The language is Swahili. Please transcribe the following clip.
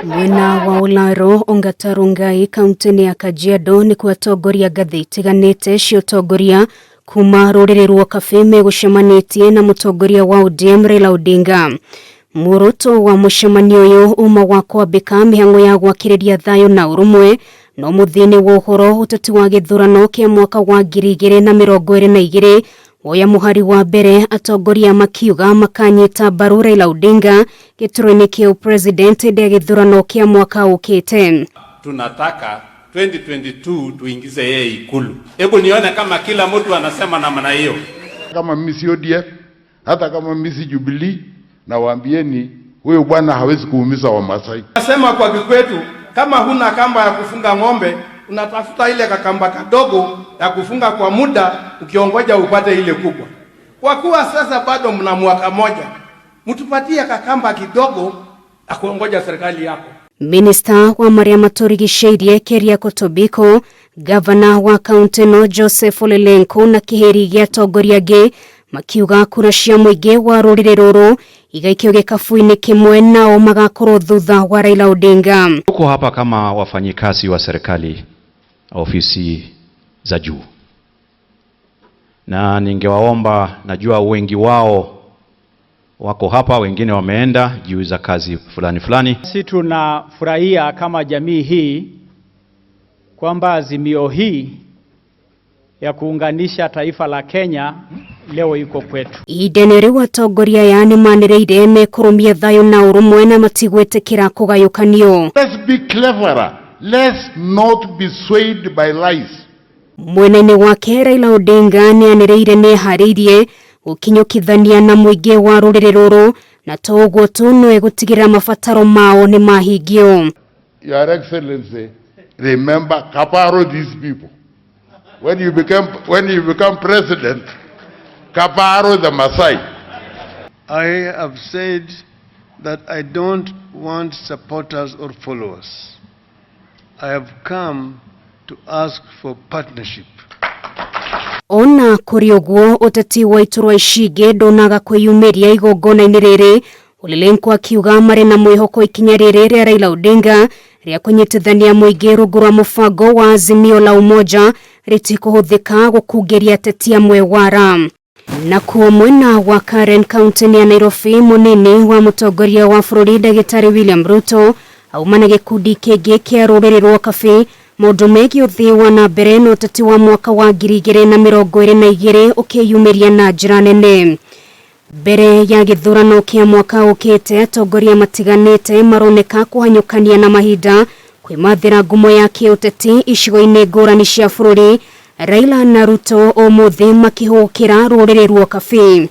Mwena wa Ularo ongatarungai kaunti ya Kajiado ni kuatongoria ngathi itiganite cia utongoria kuma ruriri rwa Kameme gucemanitie na mutongoria wa ODM Raila Odinga. Muoroto wa mucemanio uyu uma wa kwambika mihango ya gwakiriria thayo na urumwe no muthini wa uhoro uteti wa githurano kia mwaka wa 2022 woya muhari wa mbere atongoria makiuga makanyita mbaru Raila Odinga giturwa kia upresident ya githurano kia mwaka ukite. Tunataka 2022 tuingize yeye Ikulu. Hebu nione kama kila mtu anasema namna hiyo. Kama mimi si ODM, hata kama mimi si Jubilee, na waambieni huyo bwana hawezi kuumiza Wamasai. Nasema kwa kikwetu, kama huna kamba ya kufunga ng'ombe, unatafuta ile kakamba kadogo ya kufunga kwa muda, ukiongoja upate ile kubwa. Kwa kuwa sasa bado mna mwaka moja, mtupatie kakamba kidogo ya kuongoja serikali yako. Minister wa Maria Maturigishairie Keria Kotobiko, Governor wa kaunti no Joseph Olelenko na kiheri gia atongoria ge makiuga kurashia muingi wa ruriri ruru igaikio gikafu-ini kimwe nao magakorwo thutha wa Raila Odinga. Tuko hapa kama wafanyikazi wa serikali ofisi za juu, na ningewaomba, najua wengi wao wako hapa, wengine wameenda juu za kazi fulani. Sisi tunafurahia kama jamii hii kwamba azimio hii ya kuunganisha taifa la Kenya leo iko kwetu. Idenere wa atongoria ya nimaniriire mekurumia thayo na urumwe na matigwetekera kugayukanio. Let's be cleverer. Let's not be swayed by lies. Mwena-ini wake Raila Odinga nianiriire nihariirie ukinyukithania na muingi wa ruriri ruru na toguo tu no egutigira mabataro mao ni mahingio. Your Excellency, remember kaparo these people. When you become president, kaparo the Masai. I have said that I don't want supporters or followers. I have come to ask for partnership. Ona kuri uguo uteti wa iturwa icige ndonaga kwiyumiria igongona-ini riri, Olelenko akiuga mari na mwihoko ikinya riri ria Raila Odinga ria kunyitithania muingi rungu rwa mubango wa azimio la umoja ritikuhuthika gukungeria ateti amwe wara. Na kuo mwena wa Karen County ya Nairobi, munini wa mutongoria wa bururi Dagitari William Ruto aumana gikundi kingi kia ruriri rwa Ukabi mundu megi uthiwa na mbere na uteti wa mwaka wa 2022 ukiyumiria na njira nene. Mbere ya githurano kia mwaka ukite, atongoria matiganite maroneka kuhanyukania na mahinda kwimathira ngumo ya kiuteti icigo-ini ngurani cia bururi. Raila na Ruto umuthi makihukira ruriri rwa Ukabi.